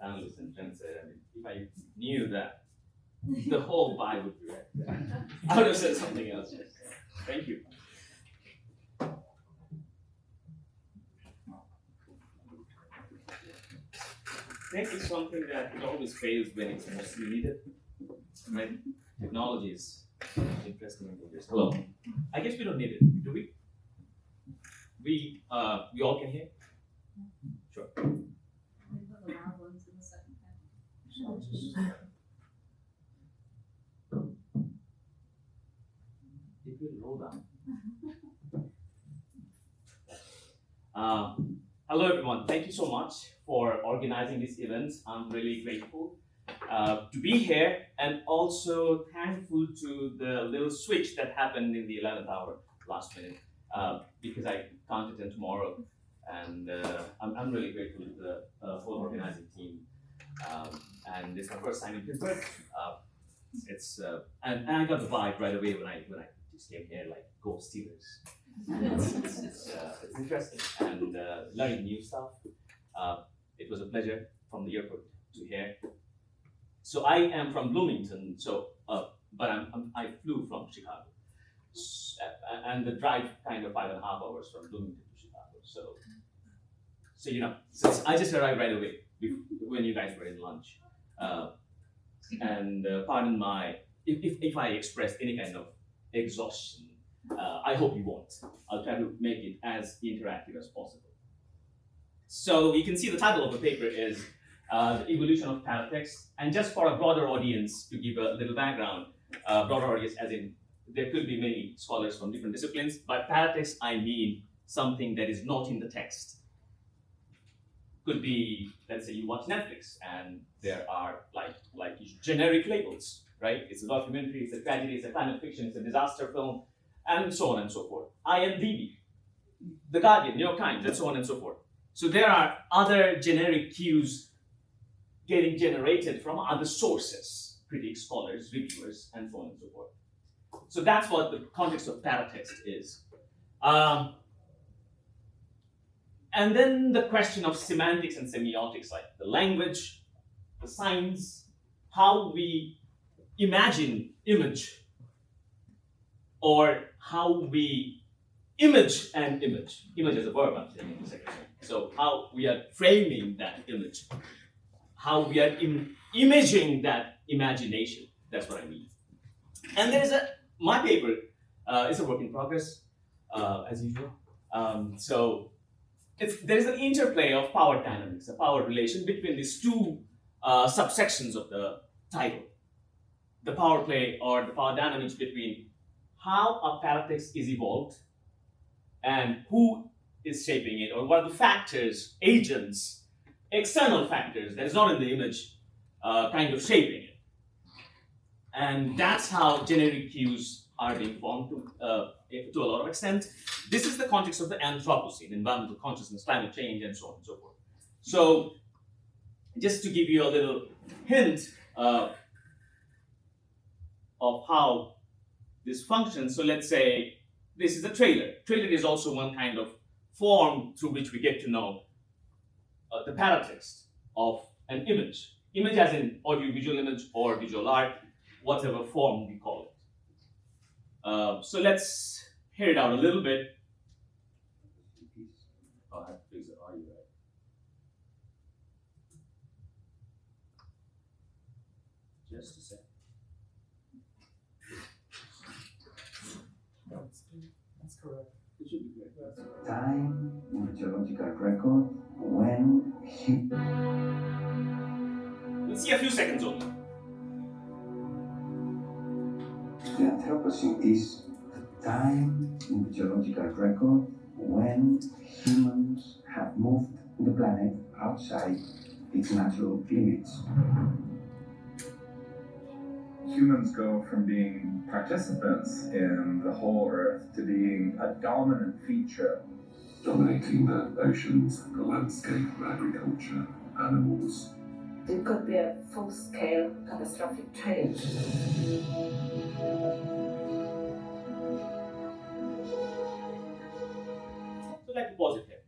analysts and friends said, I mean, if I knew that, the whole vibe would be right. I would have said something else. Thank you. Tech is something that it always fails when it's most needed. Right? Technology is interesting and dangerous. Hello. I guess we don't need it, do we? We all can hear? Sure. It will roll down. Hello everyone, thank you so much for organizing this event. I'm really grateful to be here, and also thankful to the little switch that happened in the 11th hour last minute, because I can't attend tomorrow, and I'm really grateful to the whole organizing team. And it's my first time in Pittsburgh. And I got the vibe right away when I just came here, like, go Steelers. It's interesting, and learning new stuff. It was a pleasure from the airport to here. So I am from Bloomington, but I flew from Chicago, and the drive kind of 5.5 hours from Bloomington to Chicago. So I just arrived right away when you guys were in lunch, and pardon my if I expressed any kind of exhaustion. I hope you won't. I'll try to make it as interactive as possible. So you can see the title of the paper is The Evolution of Paratext. And just for a broader audience, to give a little background, broader audience as in there could be many scholars from different disciplines, but paratext I mean something that is not in the text. Could be, let's say you watch Netflix and there are like generic labels, right? It's a documentary, it's a tragedy, it's a climate fiction, it's a disaster film, and so on and so forth. IMDb, The Guardian, New York Times, and so on and so forth. So there are other generic cues getting generated from other sources, critics, scholars, reviewers, and so on and so forth. So that's what the context of paratext is. And then the question of semantics and semiotics, like the language, the signs, how we imagine image, or how we image an image. Image as a verb, I'm saying in the second. So how we are framing that image, how we are imaging that imagination. That's what I mean. And my paper is a work in progress, as usual. So there is an interplay of power dynamics, a power relation between these two subsections of the title. The power play or the power dynamics between how a paratext is evolved and who is shaping it, or what are the factors, agents, external factors that is not in the image kind of shaping it. And that's how generic cues are being formed to a lot of extent. This is the context of the Anthropocene, environmental consciousness, climate change, and so on and so forth. So just to give you a little hint of how this functions, so let's say this is a trailer. Trailer is also one kind of form through which we get to know the paratext of an image. Image as in audio-visual image or visual art, whatever form we call it. So let's hear it out a little bit. Oh, I have to fix the audio, right? Just a sec. That's correct. It should be great. Time in the geological record when We'll see a few seconds only. the Anthropocene is the time in the geological record when humans have moved the planet outside its natural limits. Humans go from being participants in the whole Earth to being a dominant feature. Dominating the oceans, the landscape, agriculture, animals. It could be a full-scale catastrophic change. So I'd like to pause it here.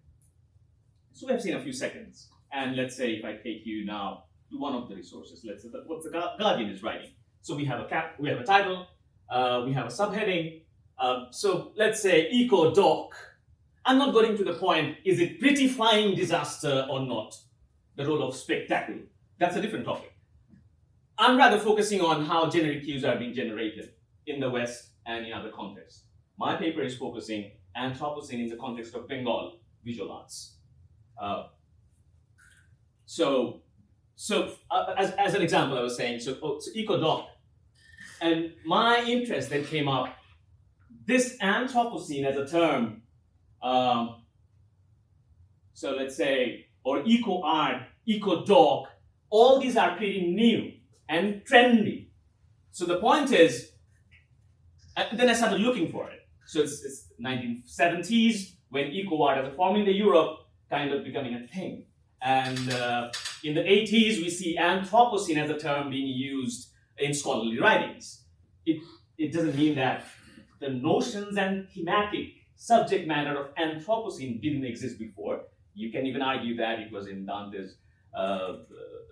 So we have seen a few seconds. And let's say if I take you now to one of the resources, let's say what the Guardian is writing. So we have we have a title, we have a subheading. So let's say eco doc. I'm not going to the point, is it pretty flying disaster or not? The role of spectacle. That's a different topic. I'm rather focusing on how generic cues are being generated in the West and in other contexts. My paper is focusing Anthropocene in the context of Bengal visual arts. As an example, I was saying, so eco-doc, and my interest then came up, this Anthropocene as a term, so let's say, or eco-art, eco-doc, all these are pretty new and trendy. So the point is, and then I started looking for it. So it's 1970s when eco-art as a form in the Europe kind of becoming a thing. And in the 80s, we see Anthropocene as a term being used in scholarly writings. It doesn't mean that the notions and thematic subject matter of Anthropocene didn't exist before. You can even argue that it was in Dante's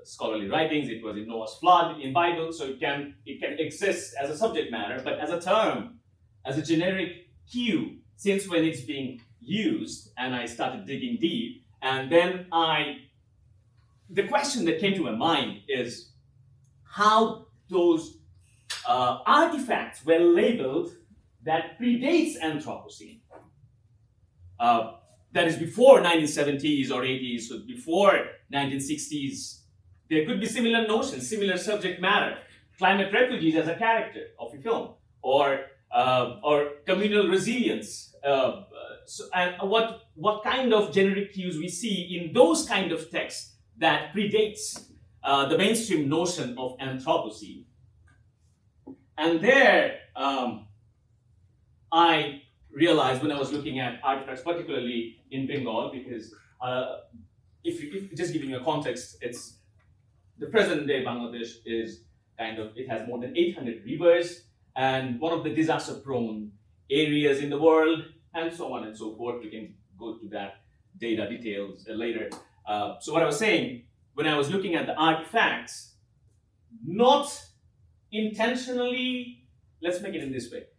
scholarly writings, it was in Noah's flood in Bible, so it can exist as a subject matter, but as a term, as a generic cue, since when it's being used, and I started digging deep, and then the question that came to my mind is how those artifacts were labeled that predates Anthropocene. That is before 1970s or 80s, so before 1960s. There could be similar notions, similar subject matter. Climate refugees as a character of a film, or communal resilience. And what kind of generic cues we see in those kind of texts that predates the mainstream notion of Anthropocene. And there, I realized when I was looking at artifacts, particularly in Bengal, because if just giving you a context, it's the present day Bangladesh is it has more than 800 rivers and one of the disaster prone areas in the world, and so on and so forth. We can go to that data details later. So what I was saying, when I was looking at the artifacts, not intentionally, let's make it in this way,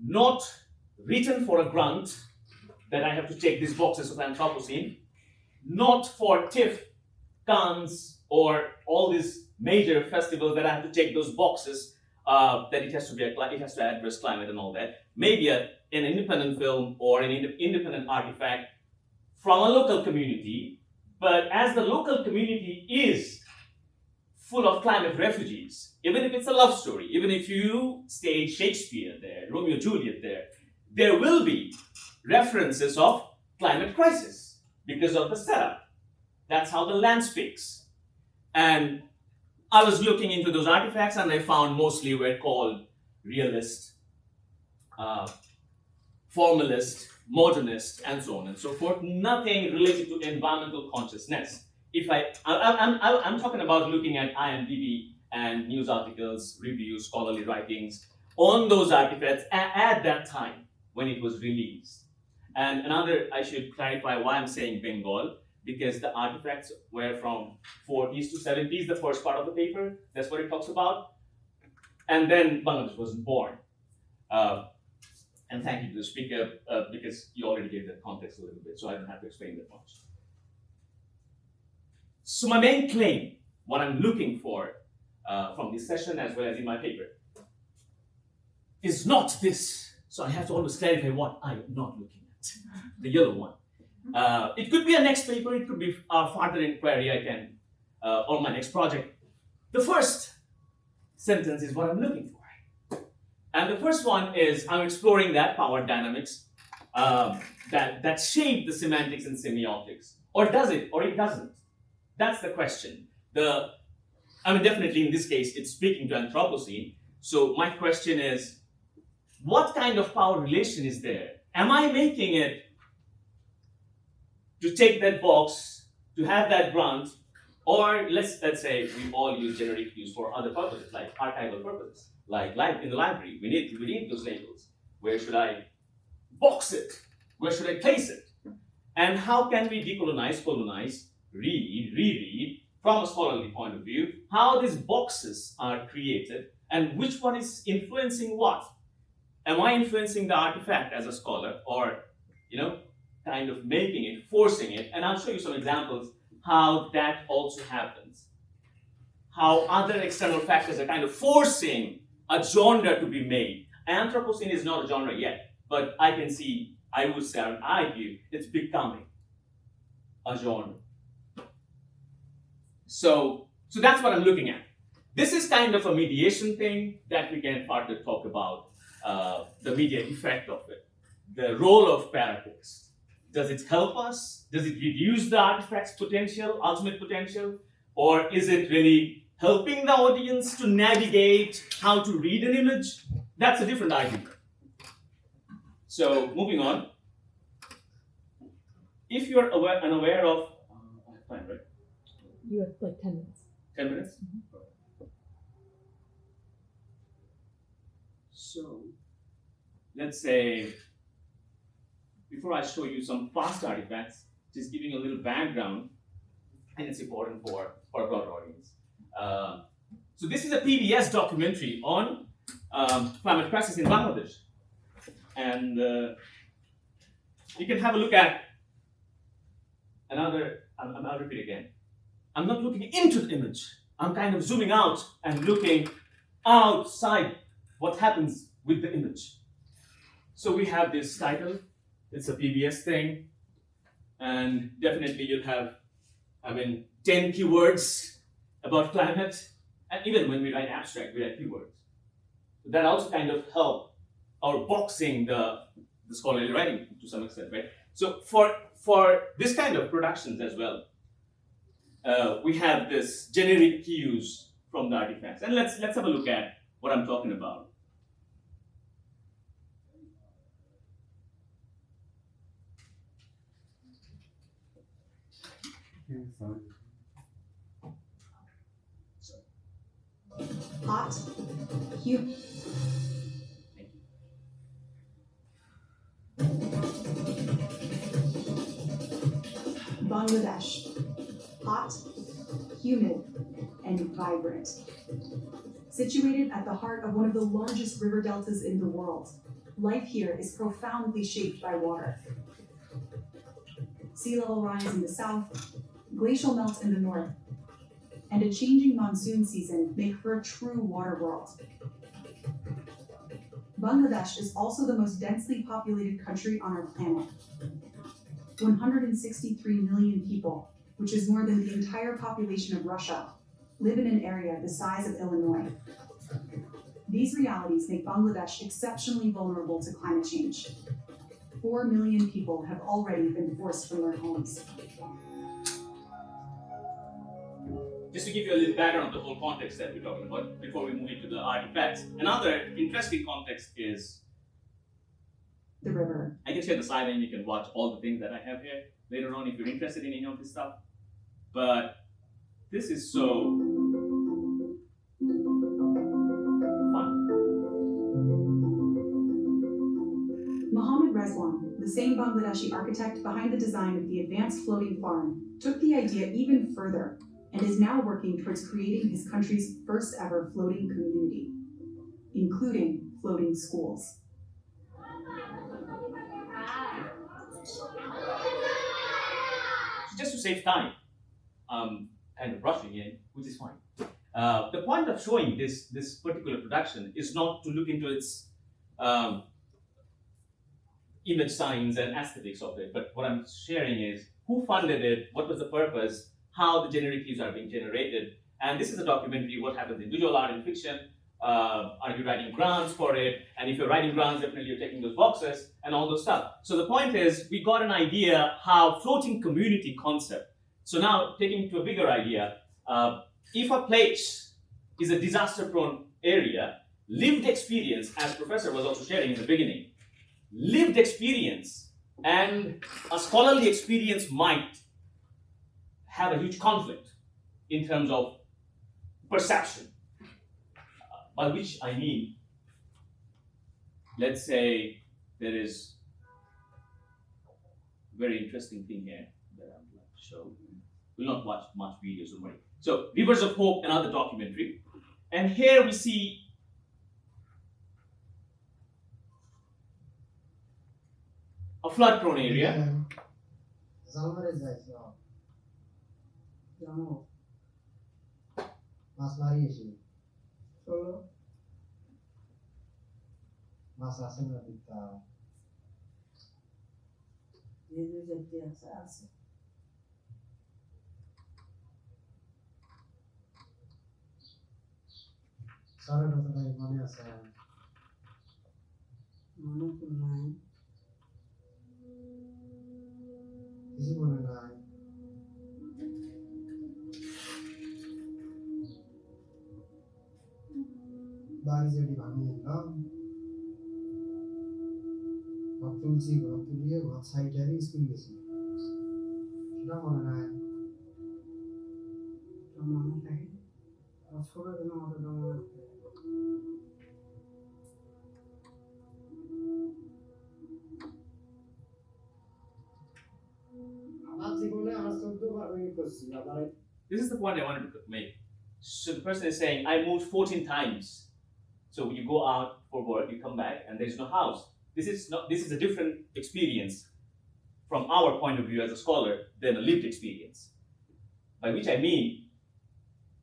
not written for a grant that I have to check these boxes of Anthropocene, not for TIFF, Cannes, or all these major festivals that I have to check those boxes that it has to address climate and all that. Maybe an independent film or an independent artifact from a local community, but as the local community is full of climate refugees, even if it's a love story, even if you stage Shakespeare there, Romeo and Juliet there will be references of climate crisis because of the setup. That's how the land speaks. And I was looking into those artifacts and I found mostly were called realist, formalist, modernist, and so on and so forth. Nothing related to environmental consciousness. I'm talking about looking at IMDb and news articles, reviews, scholarly writings on those artifacts at that time when it was released. And I should clarify why I'm saying Bengal, because the artifacts were from 40s to 70s, the first part of the paper, that's what it talks about. And then Bangladesh wasn't born. And thank you to the speaker, because you already gave that context a little bit, so I don't have to explain that much. So my main claim, what I'm looking for from this session as well as in my paper, is not this. So I have to always clarify what I am not looking at, the yellow one. It could be a next paper, it could be a further inquiry I can, on my next project. The first sentence is what I'm looking for. And the first one is I'm exploring that power dynamics that shape the semantics and semiotics. Or does it, or it doesn't? That's the question. Definitely in this case, it's speaking to Anthropocene. So my question is, what kind of power relation is there? Am I making it to take that box, to have that grant, or let's say we all use generic cues for other purposes, like archival purposes, like in the library, we need those labels. Where should I box it? Where should I place it? And how can we decolonize, colonize reread from a scholarly point of view how these boxes are created and which one is influencing what. Am I influencing the artifact as a scholar, or kind of making it, forcing it? And I'll show you some examples how that also happens. How other external factors are kind of forcing a genre to be made. Anthropocene is not a genre yet, but I would say, and argue, it's becoming a genre. So that's what I'm looking at. This is kind of a mediation thing that we can further talk about, the media effect of it, the role of paratext. Does it help us? Does it reduce the artifact's potential, ultimate potential? Or is it really helping the audience to navigate how to read an image? That's a different argument. So moving on. If you're unaware of, time, right? You have like 10 minutes. 10 minutes? So, let's say, before I show you some past artifacts, just giving a little background, and it's important for a broader audience. So this is a PBS documentary on climate crisis in Bangladesh. And you can have a look at I'll repeat again. I'm not looking into the image. I'm kind of zooming out and looking outside what happens with the image. So we have this title. It's a PBS thing. And definitely you'll have, 10 keywords about climate. And even when we write abstract, we write keywords. So that also kind of help our boxing the scholarly writing to some extent, right? So for this kind of productions as well, we have this generic cues from the artifacts. And let's have a look at what I'm talking about. Hot, humid. Bangladesh, hot, humid, and vibrant. Situated at the heart of one of the largest river deltas in the world, life here is profoundly shaped by water. Sea level rise in the south, glacial melt in the north, and a changing monsoon season make for a true water world. Bangladesh is also the most densely populated country on our planet. 163 million people, which is more than the entire population of Russia, live in an area the size of Illinois. These realities make Bangladesh exceptionally vulnerable to climate change. 4 million people have already been forced from their homes. Just to give you a little background of the whole context that we're talking about before we move into the artifacts. Another interesting context is the river. I can share the slide and you can watch all the things that I have here later on if you're interested in any of this stuff. But this is so fun. Mohammad Rezwan, the same Bangladeshi architect behind the design of the advanced floating farm, took the idea even further and is now working towards creating his country's first ever floating community, including floating schools. Just to save time, kind of rushing in, which is fine. The point of showing this particular production is not to look into its image science and aesthetics of it, but what I'm sharing is who funded it, what was the purpose, how the generic cues are being generated. And this is a documentary, what happens in visual art and fiction. Are you writing grants for it? And if you're writing grants, definitely you're taking those boxes and all those stuff. So the point is, we got an idea how floating community concept. So now taking it to a bigger idea, if a place is a disaster-prone area, lived experience, as Professor was also sharing in the beginning, lived experience and a scholarly experience might have a huge conflict in terms of perception. By which I mean, let's say there is a very interesting thing here that I would like to show. We'll not watch much videos, don't worry. So, Rivers of Hope, another documentary. And here we see a flood-prone area. মাছ মারিয়েছি মাছ আছে না দিতা সারা কথা মনে আছে মনে তো নাই কিছু মনে নাই বাড়ি যেটি ভাঙিয়ে দিলাম ঘর তুলছি ঘর তুলিয়ে ঘর সাইডে স্কুল গেছি সেটা মনে নাই মনে থাকে ছোট দিন আমাদের মনে আমার জীবনে আমার 14 বার আমি করছি আবার This is the point I wanted to make. So the person is saying, I moved 14 times. So when you go out for work, you come back, and there's no house. This is a different experience from our point of view as a scholar than a lived experience. By which I mean,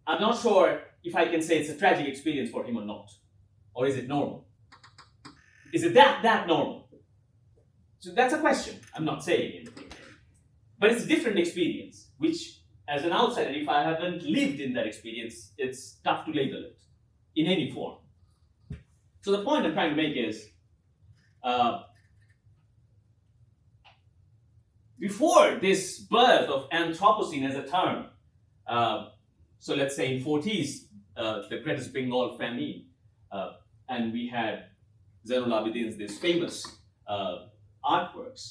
I'm not sure if I can say it's a tragic experience for him or not. Or is it normal? Is it that normal? So that's a question. I'm not saying anything. But it's a different experience, which as an outsider, if I haven't lived in that experience, it's tough to label it in any form. So the point I'm trying to make is, before this birth of Anthropocene as a term, so let's say in 40s, the Greatest Bengal famine, and we had Zainul Abidin's these famous artworks,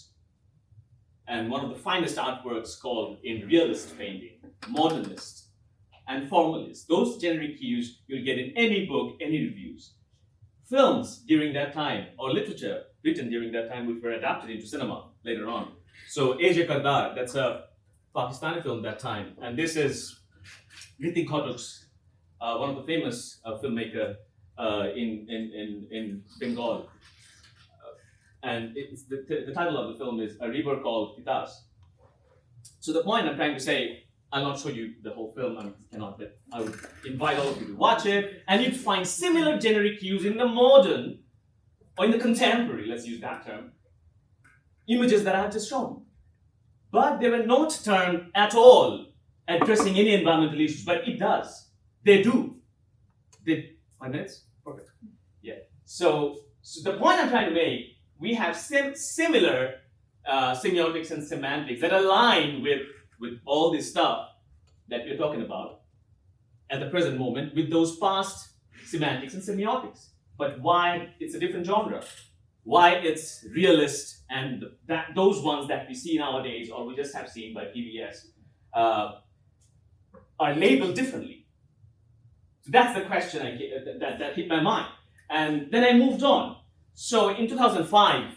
and one of the finest artworks called in realist painting, modernist, and formalist. Those generic cues you'll get in any book, any reviews. Films during that time, or literature written during that time, which were adapted into cinema later on. So AVANT-GARDE, that's a Pakistani film that time, and this is Ritik Ghatok's, one of the famous filmmaker in Bengal. And it's the title of the film is A River Called Titas. So the point I'm trying to say, I'll not show you the whole film, I cannot, but I would invite all of you to watch it, and you'd find similar generic cues in the modern, or in the contemporary, let's use that term, images that I have just shown. But they were not termed at all addressing any environmental issues, but it does. They do. 5 minutes? Perfect. Yeah. So the point I'm trying to make, we have similar semiotics and semantics that align with all this stuff that we're talking about at the present moment with those past semantics and semiotics. But why it's a different genre? Why it's realist and those ones that we see nowadays or we just have seen by PBS are labeled differently. So that's the question that hit my mind. And then I moved on. So in 2005,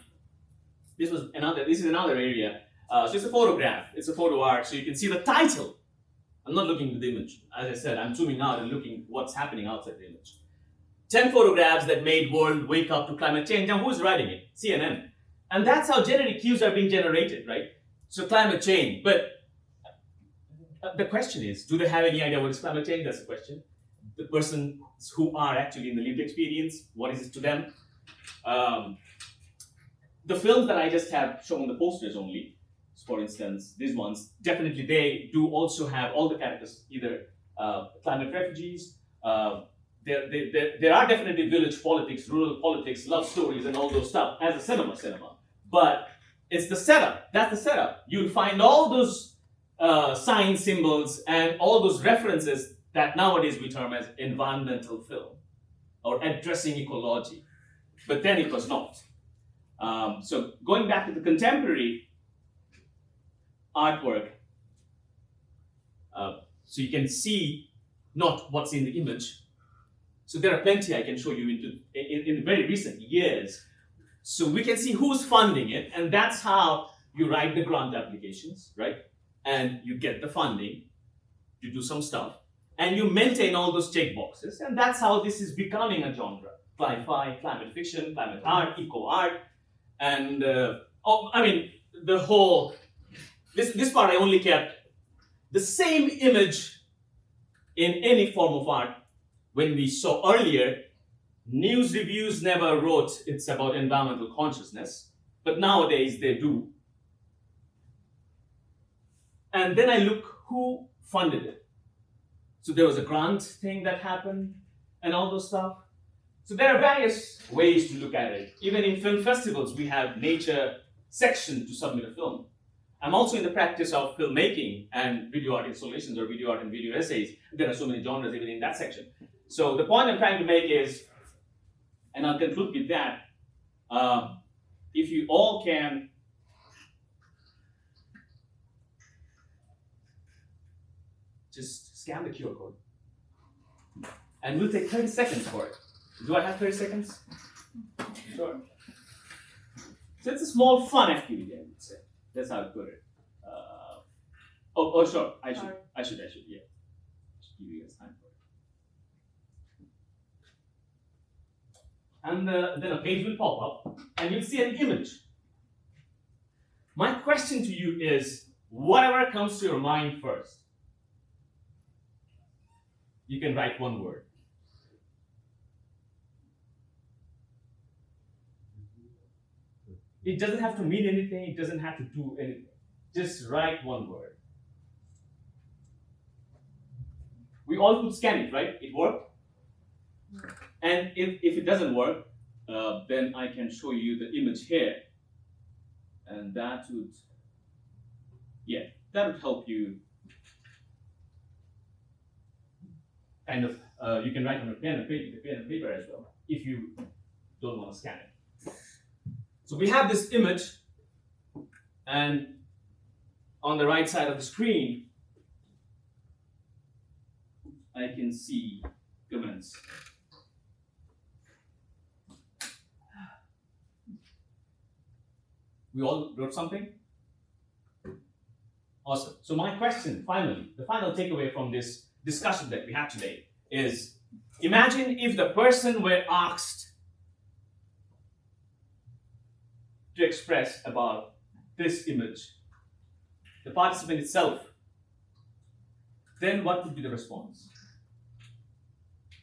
this is another area. So it's a photograph, it's a photo art, so you can see the title. I'm not looking at the image. As I said, I'm zooming out and looking what's happening outside the image. 10 photographs that made world wake up to climate change. Now who's writing it? CNN. And that's how generic cues are being generated, right? So climate change. But the question is, do they have any idea what is climate change? That's the question. The persons who are actually in the lived experience, what is it to them? The films that I just have shown the posters only, for instance, these ones, definitely they do also have all the characters, either climate refugees, there are definitely village politics, rural politics, love stories and all those stuff as a cinema. But it's the setup, that's the setup. You'll find all those sign symbols and all those references that nowadays we term as environmental film or addressing ecology. But then it was not. So going back to the contemporary artwork, so you can see not what's in the image. So there are plenty I can show you in very recent years. So we can see who's funding it, and that's how you write the grant applications, right? and you get the funding to do some stuff, and you maintain all those check boxes, and that's how this is becoming a genre. Sci-fi, climate fiction, climate art, eco art, and the whole. This part I only kept the same image in any form of art. When we saw earlier, news reviews never wrote it's about environmental consciousness, but nowadays they do. And then I look who funded it. So there was a grant thing that happened and all those stuff. So there are various ways to look at it. Even in film festivals, we have nature section to submit a film. I'm also in the practice of filmmaking and video art installations or video art and video essays. There are so many genres even in that section. So the point I'm trying to make is, and I'll conclude with that, if you all can just scan the QR code. And we'll take 30 seconds for it. Do I have 30 seconds? Sure. So it's a small fun activity, I would say. That's how I put it. Sure. I should, yeah. Just give you guys time for it. And then a page will pop up, and you'll see an image. My question to you is, whatever comes to your mind first. You can write one word. It doesn't have to mean anything, it doesn't have to do anything. Just write one word. We all could scan it, right? It worked? And if it doesn't work, then I can show you the image here. And that would help you kind of, you can write on a pen and paper as well, if you don't want to scan it. So we have this image, and on the right side of the screen, I can see comments. We all wrote something? Awesome. So my question, finally, the final takeaway from this discussion that we had today is, imagine if the person were asked to express about this image, the participant itself, then what would be the response?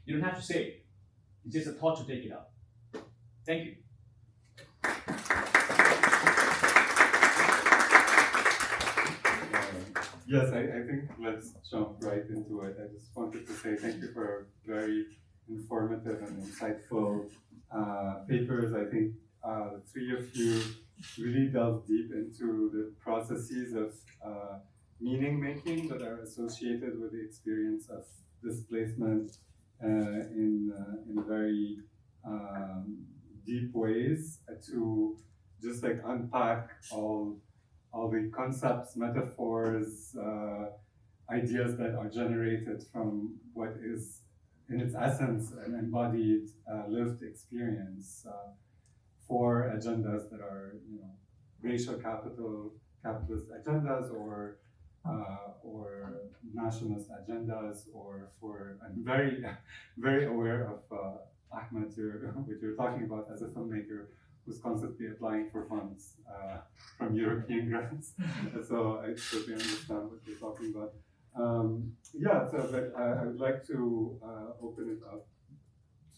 You don't have to say it. It's just a thought to take it up. Thank you. Yes, I think let's jump right into it. I just wanted to say thank you for very informative and insightful papers. I think the three of you really delve deep into the processes of meaning making that are associated with the experience of displacement in very deep ways, to just like unpack all the concepts, metaphors, ideas that are generated from what is in its essence an embodied lived experience for agendas that are, racial capitalist agendas or nationalist agendas, or I'm very, very aware of Ahmed, what you're talking about as a filmmaker who's constantly applying for funds from European grants. So I totally understand what you're talking about. But I would like to open it up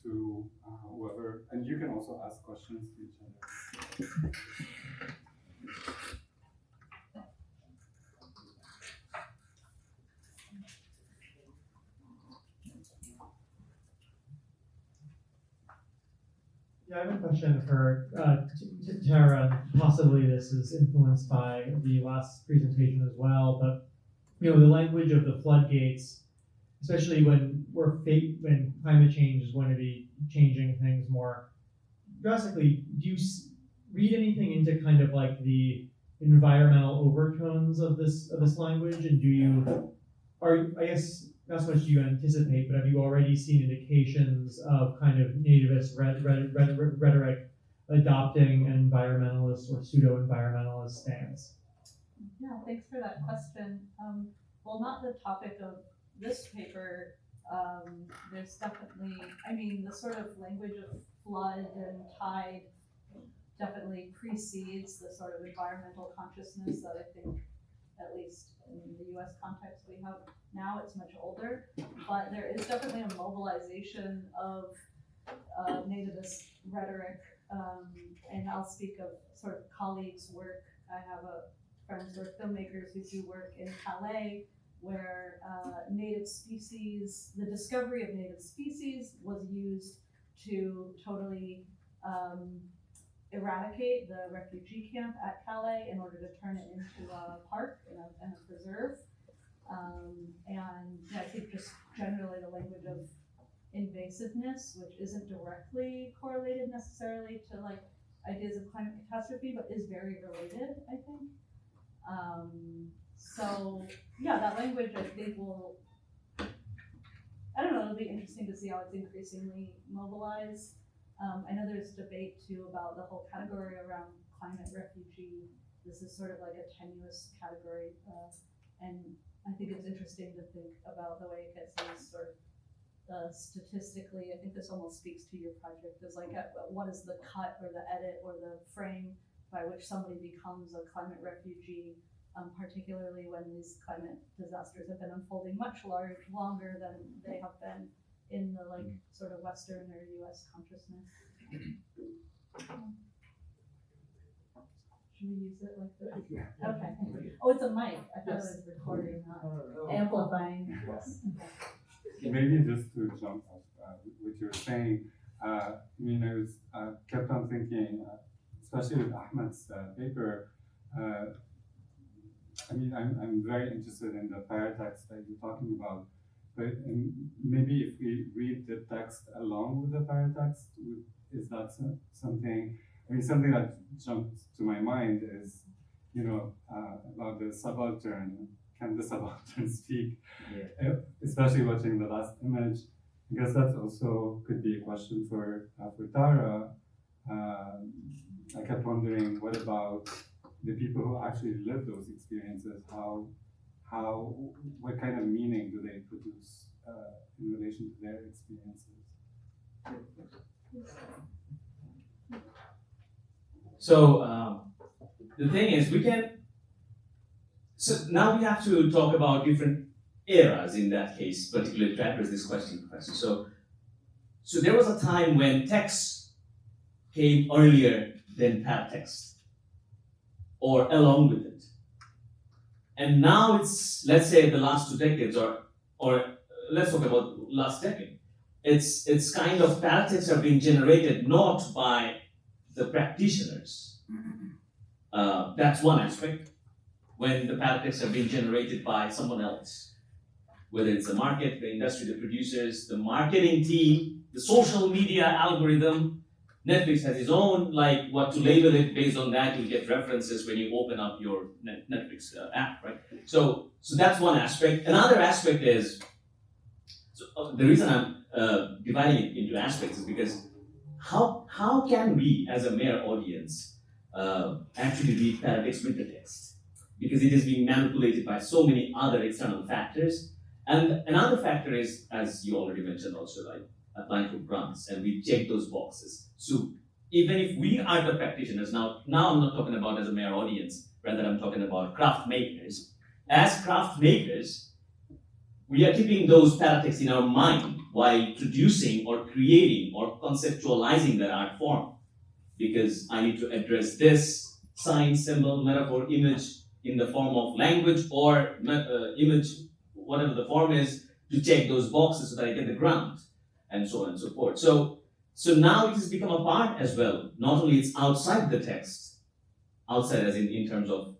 to whoever, and you can also ask questions to each other. Yeah, I have a question for Tara. Possibly this is influenced by the last presentation as well, but the language of the floodgates, especially when when climate change is going to be changing things more drastically. Do you read anything into kind of like the environmental overtones of this language, and I guess not so much do you anticipate, but have you already seen indications of kind of nativist rhetoric adopting an environmentalist or pseudo-environmentalist stance? Yeah, thanks for that question. Well, not the topic of this paper. There's definitely, I mean, the sort of language of flood and tide definitely precedes the sort of environmental consciousness that I think, at least in the US context we have now, it's much older. But there is definitely a mobilization of nativist rhetoric, and I'll speak of sort of colleagues' work. I have friends who are filmmakers who do work in Calais, where native species, the discovery of native species was used to totally eradicate the refugee camp at Calais in order to turn it into a park and a preserve. And I think just generally the language of invasiveness, which isn't directly correlated necessarily to like ideas of climate catastrophe, but is very related, I think. So yeah, that language I think will, I don't know, it'll be interesting to see how it's increasingly mobilized. I know there's debate too about the whole category around climate refugee. This is sort of like a tenuous category, and I think it's interesting to think about the way it gets used sort of statistically. I think this almost speaks to your project, is like what is the cut or the edit or the frame by which somebody becomes a climate refugee, particularly when these climate disasters have been unfolding much longer than they have been in the like sort of Western or US consciousness. Should we use it like this? Yeah. Okay. Oh, it's a mic. I thought it was recording, not amplifying. Yes. Okay. Maybe just to jump off what you were saying, I mean, I was kept on thinking, especially with Ahmed's paper. I mean, I'm very interested in the paratext that you're talking about, but maybe if we read the text along with the paratext, is that something? I mean, something that jumped to my mind is, you know, about the subaltern. Can the subaltern speak? Yeah. Especially watching the last image. I guess that also could be a question for Tara. I kept wondering, what about the people who actually live those experiences? What kind of meaning do they produce in relation to their experiences? So the thing is, so now we have to talk about different eras in that case, particularly to address this question, Professor. So there was a time when text came earlier than paratext, or along with it. And now it's, let's say, the last 2 decades, or let's talk about last decade. It's kind of paratexts are being generated not by the practitioners. That's one aspect. When the paratexts are being generated by someone else, whether it's the market, the industry, the producers, the marketing team, the social media algorithm. Netflix has its own, like, what to label it. Based on that, you get references when you open up your Netflix app, right? So that's one aspect. Another aspect is, the reason I'm dividing it into aspects is because how can we, as a mere audience, actually read paratext with the text? Because it is being manipulated by so many other external factors. And another factor is, as you already mentioned also, like applying for grants, and we check those boxes. So even if we are the practitioners, now I'm not talking about as a mere audience, rather I'm talking about craft makers. As craft makers, we are keeping those paratexts in our mind while producing or creating or conceptualizing the art form. Because I need to address this sign, symbol, metaphor, image in the form of language or image, whatever the form is, to check those boxes so that I get the grant, and so on and so forth. So now it has become a part as well. Not only it's outside the text, outside as in terms of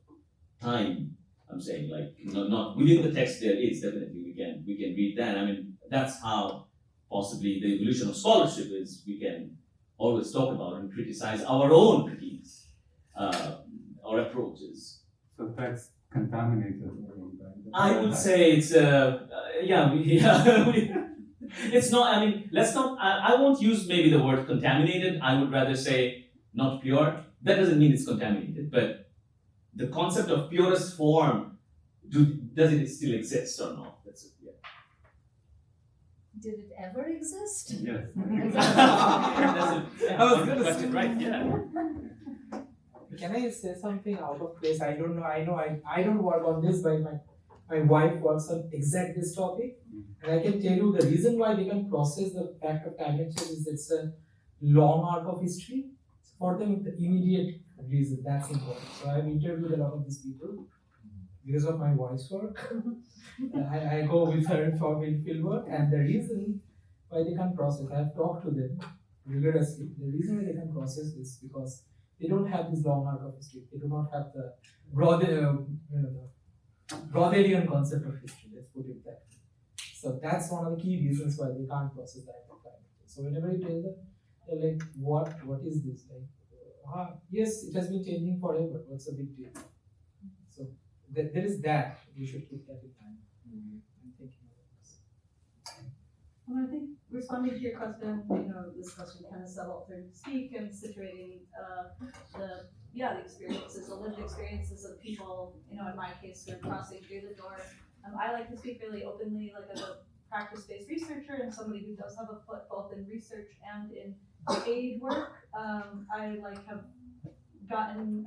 time, I'm saying, like, not within the text there is, definitely we can read that. I mean, that's how possibly the evolution of scholarship is. We can always talk about and criticize our own critiques or approaches. So text contaminated. I would say it's it's not. I mean, let's not. I won't use maybe the word contaminated. I would rather say not pure. That doesn't mean it's contaminated, but the concept of purest form, does it still exist or not? That's it. Yeah. Did it ever exist? Yes. I was gonna Question, say- right? Yeah. Can I say something out of place? I don't know. I don't work on this, but my wife works on exact this topic. And I can tell you the reason why they can process the fact of climate change is it's a long arc of history. For them, the immediate reason, that's important. So I've interviewed a lot of these people because of my wife's work. And I go with her for field work, and the reason why they can process, I've talked to them rigorously. The reason why they can process this because they don't have this long arc of history. They do not have the Broadelian concept of history. Let's put it that way. So that's one of the key reasons why they can't process that climate change. So whenever you tell them, they're like, "What is this?" Like, yes, it has been changing forever. What's the big deal? So there is that. We should keep that in mind. I'm thinking about this. Well, I think responding to your question, this question kind of settled through speak and situating the experiences, the lived experiences of people, in my case, who are crossing through the door. I like to speak really openly, like as a practice-based researcher and somebody who does have a foot both in research and in aid work. I have gotten,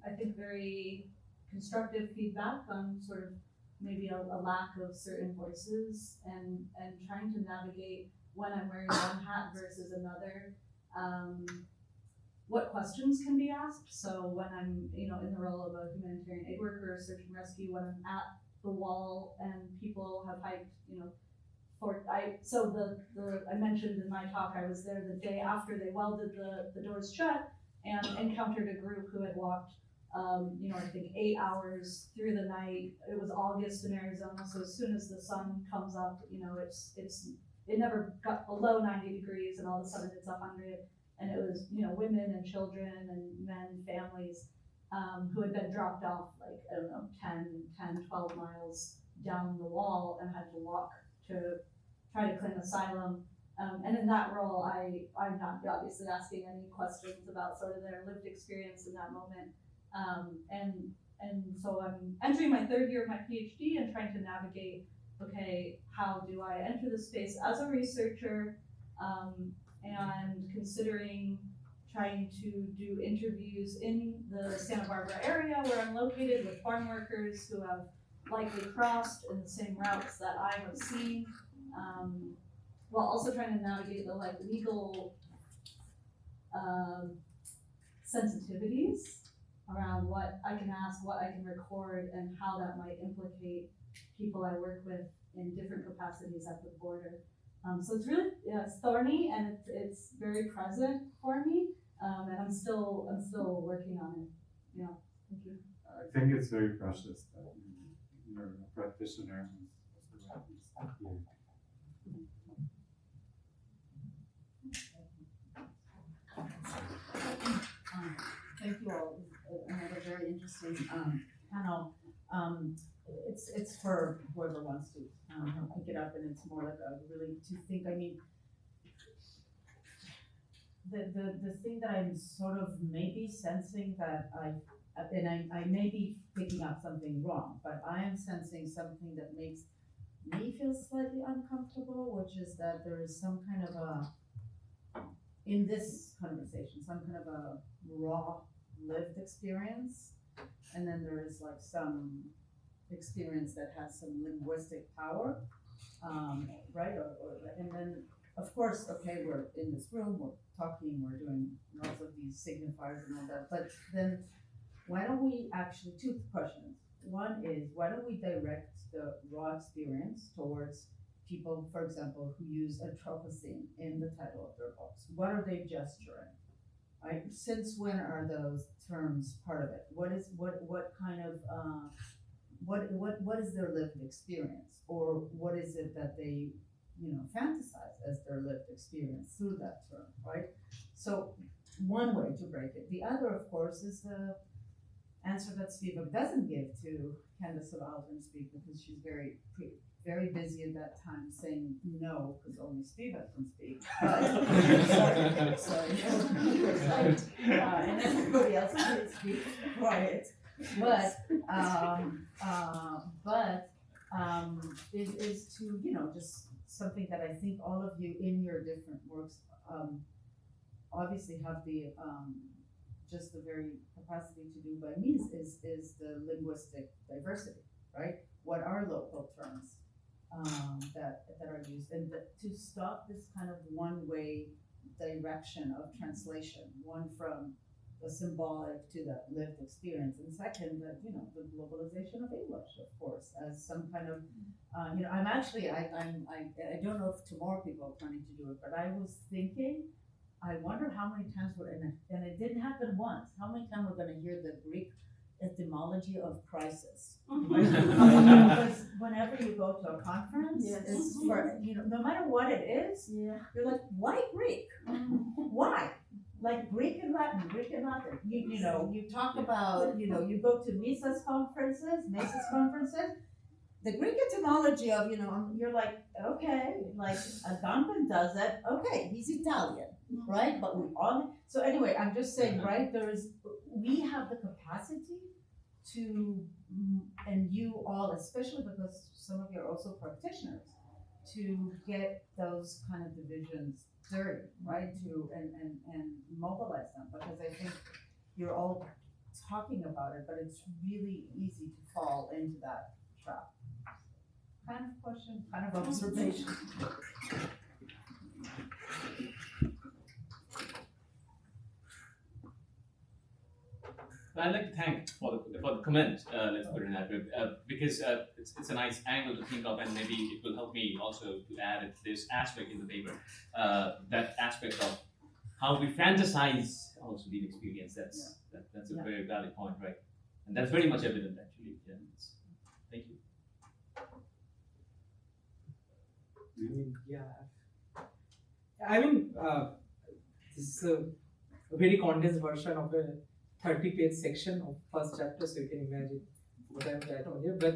I think, very constructive feedback on sort of maybe a lack of certain voices and trying to navigate when I'm wearing one hat versus another, what questions can be asked. So when I'm, in the role of a humanitarian aid worker or search and rescue, when I'm at the wall and people have hiked, I mentioned in my talk, I was there the day after they welded the doors shut and encountered a group who had walked I think 8 hours through the night. It was August in Arizona, so as soon as the sun comes up, it never got below 90 degrees, and all of a sudden it's 100. And it was women and children and men, families who had been dropped off 10, 12 miles down the wall and had to walk to try to claim asylum. And in that role, I'm not obviously asking any questions about sort of their lived experience in that moment. And so I'm entering my third year of my PhD and trying to navigate, okay, how do I enter the space as a researcher, and considering trying to do interviews in the Santa Barbara area where I'm located with farm workers who have likely crossed in the same routes that I have seen, while also trying to navigate the legal sensitivities around what I can ask, what I can record, and how that might implicate people I work with in different capacities at the border. So it's really it's thorny and it's very present for me, and I'm still working on it. Yeah, thank you. I think it's very precious that you're a practitioner. Thank you all. Another very interesting panel. It's for whoever wants to pick it up, and it's more like a really to think. I mean, the thing that I'm sort of maybe sensing that I may be picking up something wrong, but I am sensing something that makes me feel slightly uncomfortable, which is that there is some kind of in this conversation, some kind of a raw lived experience, and then there is some experience that has some linguistic power, right? And then, of course, okay, we're in this room, we're talking, we're doing lots of these signifiers and all that, but then why don't we actually, two questions. One is, why don't we direct the raw experience towards people, for example, who use Anthropocene in the title of their books? What are they gesturing? Right? Since when are those terms part of it? What kind of what is their lived experience, or what is it that they fantasize as their lived experience through that term, right? So one way to break it. The other, of course, is the answer that Spivak doesn't give to Candace of Aldrin Speak, because she's very busy at that time saying no, because only Spivak can speak. Sorry. And everybody else can speak quiet. But it is to, you know, just something that I think all of you in your different works obviously have the just the very capacity to do by means is the linguistic diversity, right? What are local terms that are used, and to stop this kind of one-way direction of translation, one from the symbolic to the lived experience, and second, that, you know, the globalization of English, of course, as some kind of, you know, I'm actually, I don't know if tomorrow people are planning to do it, but I was thinking, I wonder how many times and it didn't happen once, how many times we're gonna hear the Greek etymology of crisis. Because whenever you go to a conference, it's for, you know, no matter what it is, you're like, why Greek? Why? Like Greek and Latin. You know, you talk about, you know, you go to Mises conferences, the Greek etymology of, you know, you're like, okay, like Agamben does it, okay, he's Italian, right? But we all, so anyway, I'm just saying, right, we have the capacity to, and you all, especially because some of you are also practitioners, to get those kind of divisions dirty, right? To and mobilize them, because I think you're all talking about it, but it's really easy to fall into that trap. Kind of question, kind of observation. I'd like to thank for the comment, let's put it in that way, because it's a nice angle to think of, and maybe it will help me also to add this aspect in the paper, that aspect of how we fantasize also the experience. That's a very valid point, right? And that's very much evident actually. Yeah, thank you. I mean, this is a very condensed version of a 30-page section of first chapter, so you can imagine what I'm trying to here. But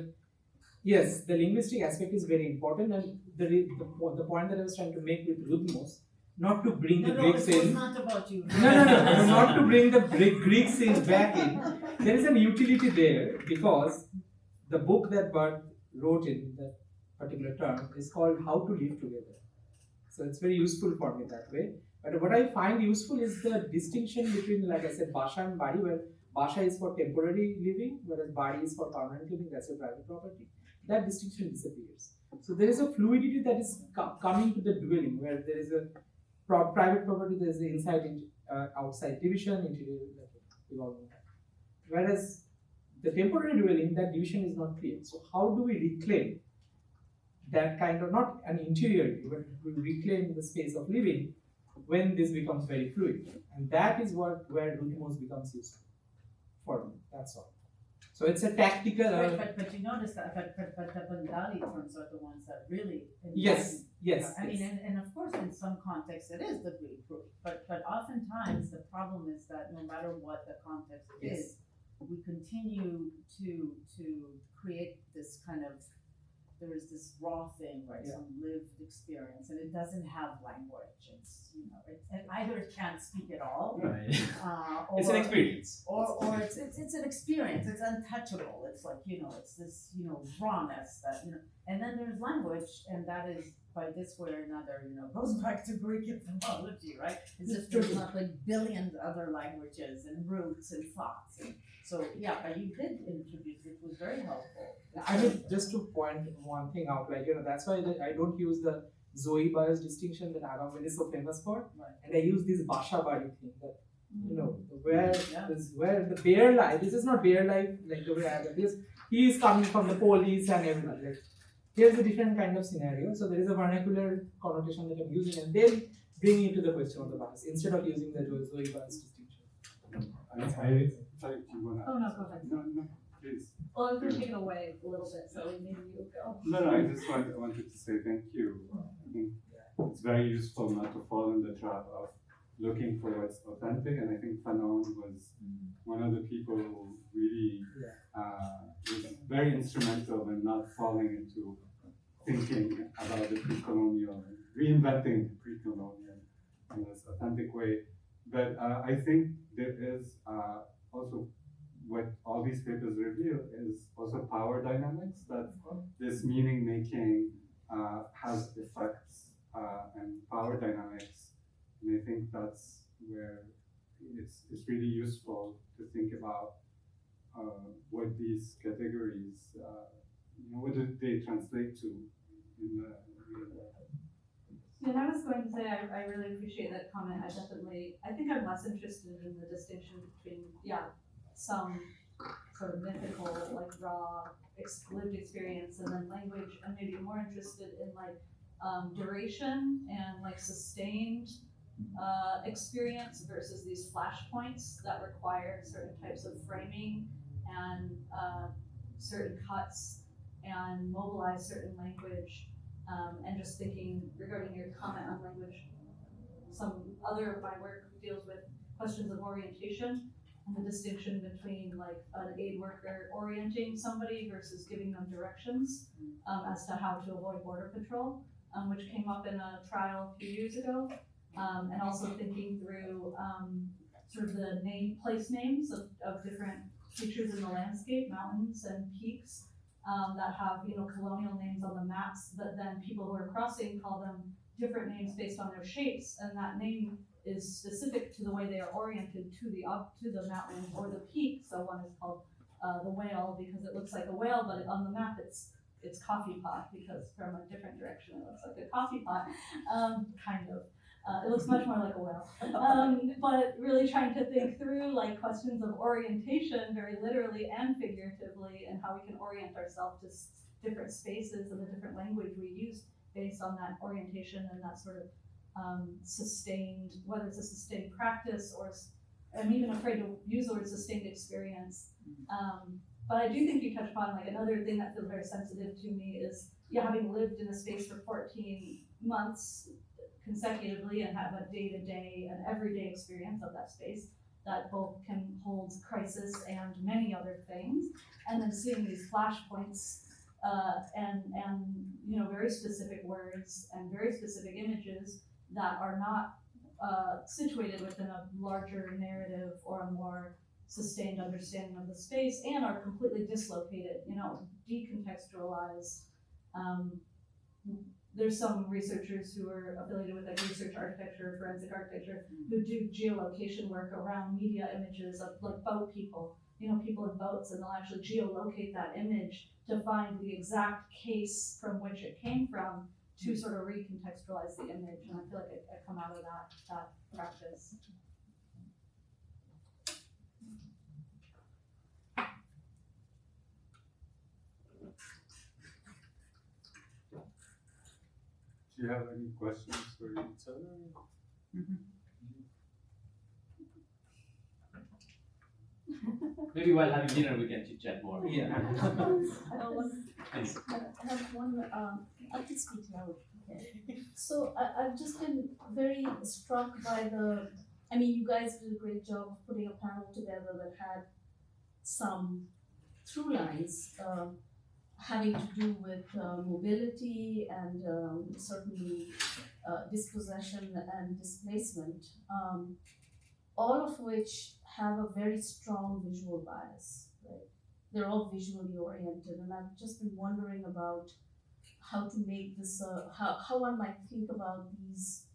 yes, the linguistic aspect is very important, and the point that I was trying to make with Rudmos, not to bring the Greeks in. No, it's not about you. No, not to bring the Greeks in back in. There is an utility there, because the book that Bart wrote in that particular term is called How to Live Together. So it's very useful for me that way. But what I find useful is the distinction between, like I said, Basha and Bari, where Basha is for temporary living, whereas Bari is for permanent living, that's your private property. That distinction disappears. So there is a fluidity that is coming to the dwelling, where there is a private property, there is the inside and outside division, interior, evolving. Whereas the temporary dwelling, that division is not clear. So how do we reclaim that kind of, not an interiority, but we reclaim the space of living when this becomes very fluid? And that is where Rudmos becomes useful for me. That's all. So it's a tactical. But you notice that, but the Bengali terms are the ones that really. Yes. I mean, and of course, in some contexts, it is the Greek root. But oftentimes, the problem is that no matter what the context is, we continue to create this kind of. There is this raw thing, right? Some lived experience, and it doesn't have language. It's, you know, it either can't speak at all, right? Or, it's an experience, or it's an experience. It's untouchable. It's like, you know, it's this, you know, rawness that, you know. And then there's language, and that is by this way or another, you know, goes back to Greek etymology, right? As if there's not like billions other languages and roots and thoughts. And so yeah, but you did introduce it. Was very helpful. I mean, just to point one thing out, like, you know, that's why I don't use the Zoe bias distinction that Agamben is so famous for, and I use this Basha Bari thing that, you know, where the bare life. This is not bare life like the way I have this. He is coming from the police and everything. Like, here's a different kind of scenario. So there is a vernacular connotation that I'm using, and then bring it to the question of the bias instead of using the Zoe bias distinction. Sorry, do you want to? Oh, no, go ahead. No, please. Well, I'm going to take it away a little bit, so maybe you go. No, I just wanted to say thank you. I think it's very useful not to fall in the trap of looking for what's authentic, and I think Fanon was one of the people who really was very instrumental in not falling into thinking about the pre-colonial, reinventing the pre-colonial in this authentic way. But I think there is also what all these papers reveal is also power dynamics, that this meaning making has effects and power dynamics. And I think that's where it's really useful to think about what these categories, what do they translate to in the real world. Yeah, and I was going to say, I really appreciate that comment. I think I'm less interested in the distinction between, some sort of mythical, like raw, lived experience and then language, and maybe more interested in like duration and like sustained experience versus these flashpoints that require certain types of framing and certain cuts and mobilize certain language. And just thinking regarding your comment on language, some other of my work deals with questions of orientation and the distinction between like an aid worker orienting somebody versus giving them directions as to how to avoid border patrol, which came up in a trial a few years ago. And also thinking through sort of the place names of different features in the landscape, mountains and peaks. That have, colonial names on the maps, but then people who are crossing call them different names based on their shapes, and that name is specific to the way they are oriented to the mountain or the peak. So one is called the whale because it looks like a whale, but on the map it's coffee pot because from a different direction it looks like a coffee pot, kind of. It looks much more like a whale. But really trying to think through like questions of orientation, very literally and figuratively, and how we can orient ourselves to different spaces and the different language we use based on that orientation and that sort of sustained, whether it's a sustained practice or, I'm even afraid to use the word sustained experience. But I do think you touched upon like another thing that feels very sensitive to me is, having lived in a space for 14 months, consecutively and have a day-to-day and everyday experience of that space that both can hold crisis and many other things, and then seeing these flashpoints and very specific words and very specific images that are not situated within a larger narrative or a more sustained understanding of the space and are completely dislocated, decontextualized. There's some researchers who are affiliated with like research architecture, forensic architecture, who do geolocation work around media images of like boat people, people in boats, and they'll actually geolocate that image to find the exact case from which it came from to sort of recontextualize the image. And I feel like I come out of that practice. Do you have any questions for each other? Maybe while having dinner we can chit chat more. Yeah. Please. I have one, I'll just speak loud. Okay. So I've just been very struck by you guys did a great job of putting a panel together that had some through lines having to do with mobility and certainly dispossession and displacement, all of which have a very strong visual bias, right? They're all visually oriented, and I've just been wondering about how to make this, how one might think about these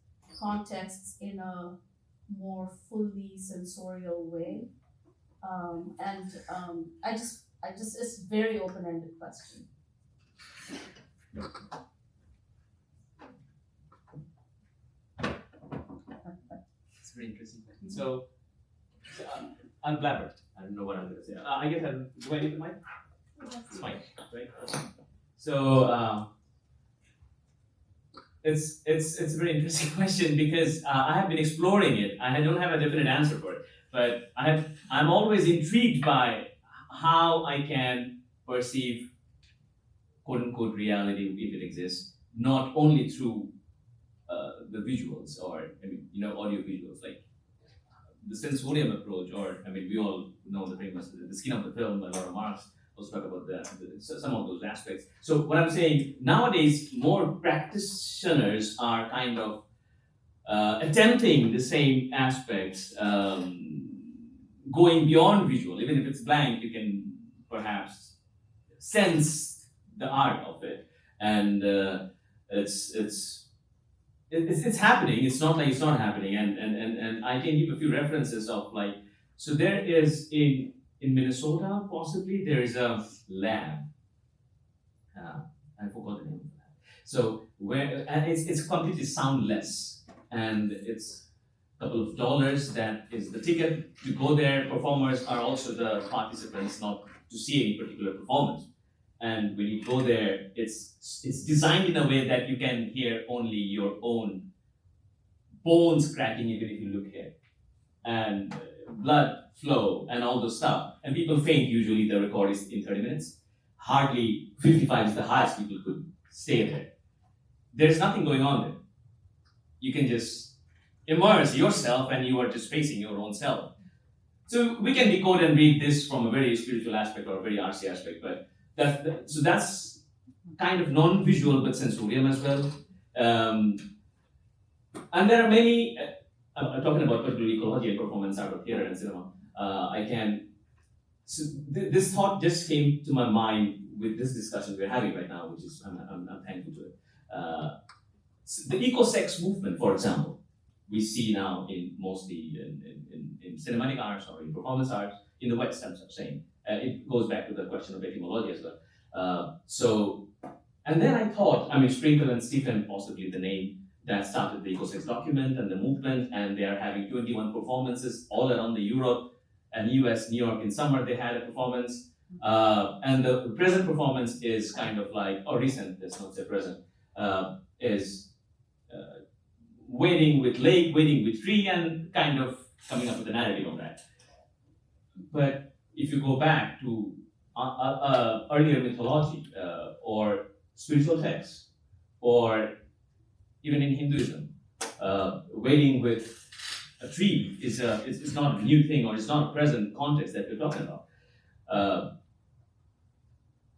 contexts in a more fully sensorial way. It's a very open-ended question. It's very interesting. So I'm blabbered. I don't know what I'm going to say. I guess do I need the mic? It's fine, right? So it's a very interesting question because I have been exploring it. I don't have a definite answer for it, but I'm always intrigued by how I can perceive quote unquote reality if it exists, not only through the visuals or audio visuals, like the sensorium approach, or we all know the famous the skin of the film by Laura Marx. Also talk about some of those aspects. So what I'm saying, nowadays more practitioners are kind of attempting the same aspects, going beyond visual, even if it's blank, you can perhaps sense the art of it, and it's happening. It's not like it's not happening, and I can give a few references of like, so there is in Minnesota possibly there is a lab. I forgot the name of that. So where and it's completely soundless, and it's a couple of dollars. That is the ticket to go there. Performers are also the participants, not to see any particular performance. And when you go there, it's designed in a way that you can hear only your own bones cracking, even if you look here, and blood flow and all those stuff. And people faint. Usually, the record is in 30 minutes. Hardly 55 is the highest people could stay there. There's nothing going on there. You can just immerse yourself, and you are just facing your own self. So we can decode and read this from a very spiritual aspect or a very artsy aspect, but that's kind of non-visual but sensorium as well. And there are many. I'm talking about particularly ecology and performance art of theater and cinema. This thought just came to my mind with this discussion we're having right now, which is I'm thankful to it. The eco-sex movement, for example, we see now in mostly in cinematic arts or in performance arts in the West. I'm saying it goes back to the question of etymology as well. And then I thought, Sprinkle and Stephen, possibly the name that started the eco-sex document and the movement, and they are having 21 performances all around the Europe and US, New York in summer. They had a performance, and the present performance is kind of like, or recent, let's not say present, is wading with lake, wading with tree, and kind of coming up with a narrative on that. But if you go back to earlier mythology or spiritual texts, or even in Hinduism, wading with a tree is not a new thing, or it's not a present context that we're talking about.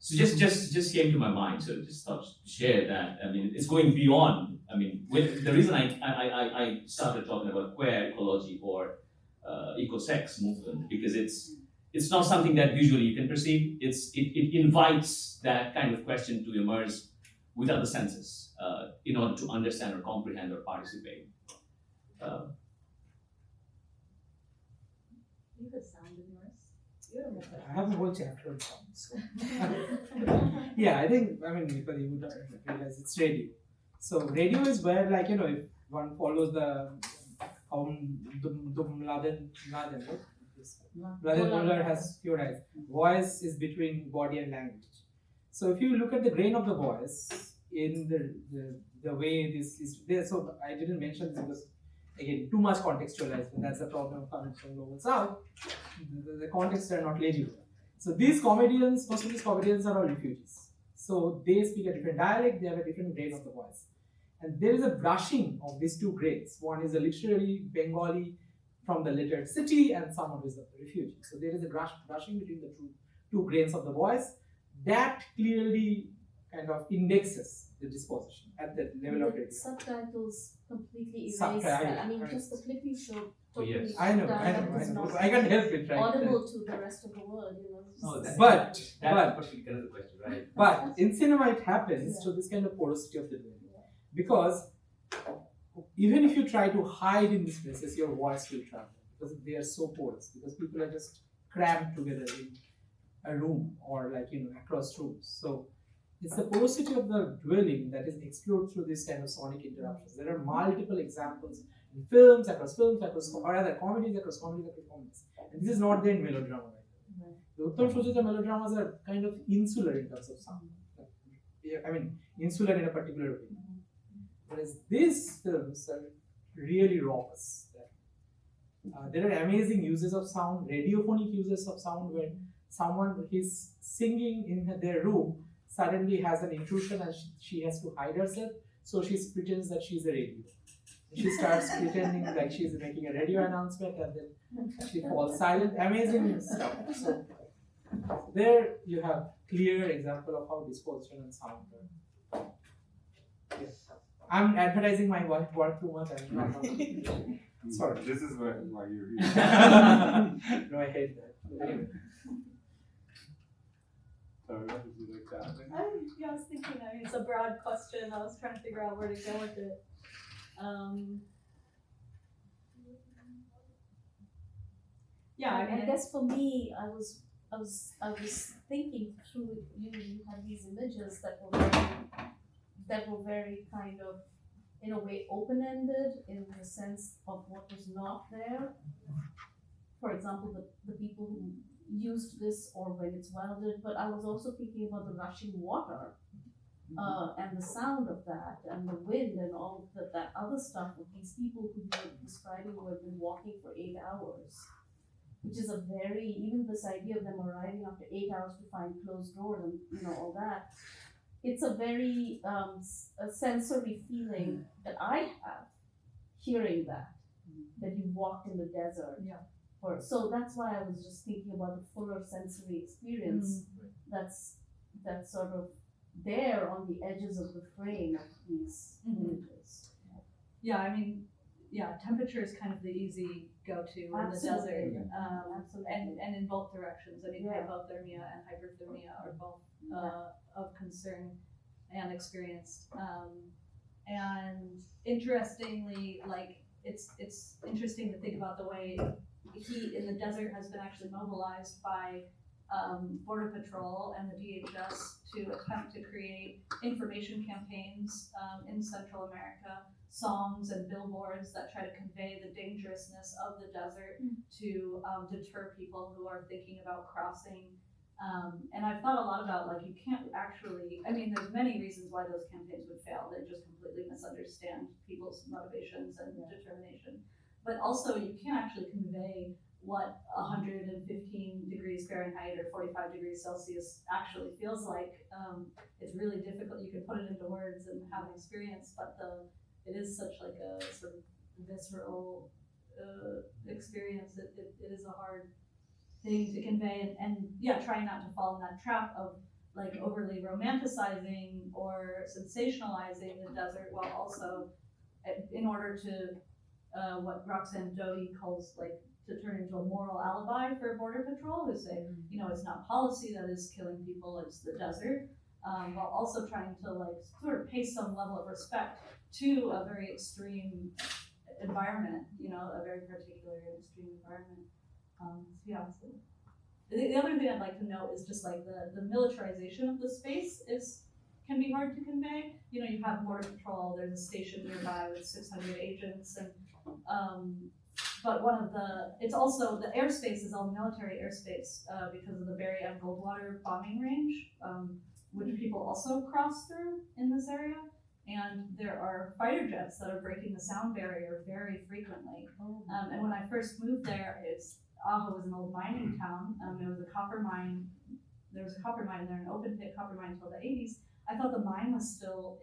So just came to my mind. So just thought to share that. It's going beyond. The reason I started talking about queer ecology or eco-sex movement, because it's not something that visually you can perceive. It invites that kind of question to emerge with other senses in order to understand or comprehend or participate. You could sound immersed. I have a whole chapter on sound. So. Yeah, I think, because you would realize it's radio. So radio is where, if one follows the Mladen, right? Mladen Muller has theorized. Voice is between body and language. So if you look at the grain of the voice in the way this is there, so I didn't mention this because again too much contextualized, and that's the problem of coming from Global South. The contexts are not legible. So these comedians, most of these comedians are all refugees. So they speak a different dialect, they have a different grain of the voice. And there is a brushing of these two grades. One is a literary Bengali from the lettered city, and someone who is a refugee. So there is a brushing between the two grains of the voice that clearly kind of indexes the disposition at the level of radio. Subtitles completely erase that. Just the clipping show totally. Yes. I know. I can't help it, right? Audible to the rest of the world, That's But another question, right? But in cinema it happens to this kind of porosity of the brain. Because even if you try to hide in these places, your voice will travel because they are so porous. Because people are just crammed together in a room or across rooms. So it's the porosity of the dwelling that is explored through this kind of sonic interruptions. There are multiple examples in films, or other comedies, across comedies. And this is not there in melodrama. Right? The Uttam Suchita melodramas are kind of insular in terms of sound. Insular in a particular way. Whereas these films are really raucous. There are amazing uses of sound, radiophonic uses of sound, where someone who is singing in their room suddenly has an intrusion and she has to hide herself, so she pretends that she's a radio. She starts pretending like she's making a radio announcement, and then she falls silent. Amazing stuff. So there you have clear example of how disposition and sound work. Yes. I'm advertising my work too much. I'm not. Sorry. This is why you're here. No, I hate that. Anyway. Sorry, what did you like to add? I was thinking, I mean, it's a broad question. I was trying to figure out where to go with it. Yeah, I mean, I guess for me, I was thinking through. You had these images that were very kind of, in a way, open-ended in the sense of what was not there. For example, the people who used this or when it's welded, but I was also thinking about the rushing water and the sound of that and the wind and all that other stuff of these people who you were describing who have been walking for 8 hours, which is a very, even this idea of them arriving after 8 hours to find closed doors and all that, it's a very a sensory feeling that I have hearing that you walked in the desert. Yeah. So that's why I was just thinking about the fuller sensory experience that's sort of there on the edges of the frame of these images. Yeah, I mean, temperature is kind of the easy go-to in the desert, and in both directions. I mean, hypothermia and hyperthermia are both of concern and experienced. And interestingly, like it's interesting to think about the way heat in the desert has been actually mobilized by Border Patrol and the DHS to attempt to create information campaigns in Central America, songs and billboards that try to convey the dangerousness of the desert to deter people who are thinking about crossing. And I've thought a lot about, like, you can't actually, I mean, there's many reasons why those campaigns would fail. They just completely misunderstand people's motivations and determination. But also, you can't actually convey what 115 degrees Fahrenheit or 45 degrees Celsius actually feels like. It's really difficult. You can put it into words and have an experience, but it is such like a sort of visceral experience. It is a hard thing to convey, and trying not to fall in that trap of like overly romanticizing or sensationalizing the desert, while also, in order to what Roxanne Doty calls like to turn into a moral alibi for Border Patrol, who say, it's not policy that is killing people, it's the desert, while also trying to like sort of pay some level of respect to a very extreme environment, a very particular extreme environment. So the other thing I'd like to note is just like the militarization of the space can be hard to convey. You have Border Patrol, there's a station nearby with 600 agents, and but it's also, the airspace is all military airspace because of the Berry M. Goldwater bombing range, which people also cross through in this area. And there are fighter jets that are breaking the sound barrier very frequently. And when I first moved there, Ajo was an old mining town. There was a copper mine there, an open pit copper mine until the 80s. I thought the mine was still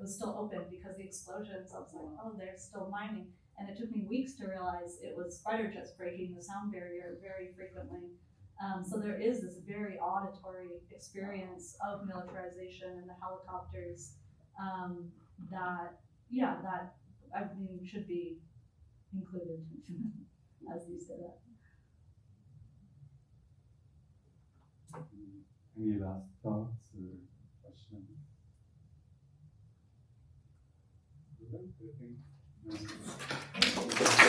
was still open because the explosions, I was like, oh, they're still mining. And it took me weeks to realize it was fighter jets breaking the sound barrier very frequently. So there is this very auditory experience of militarization and the helicopters that I mean should be included as you say that. Any last thoughts or questions? I think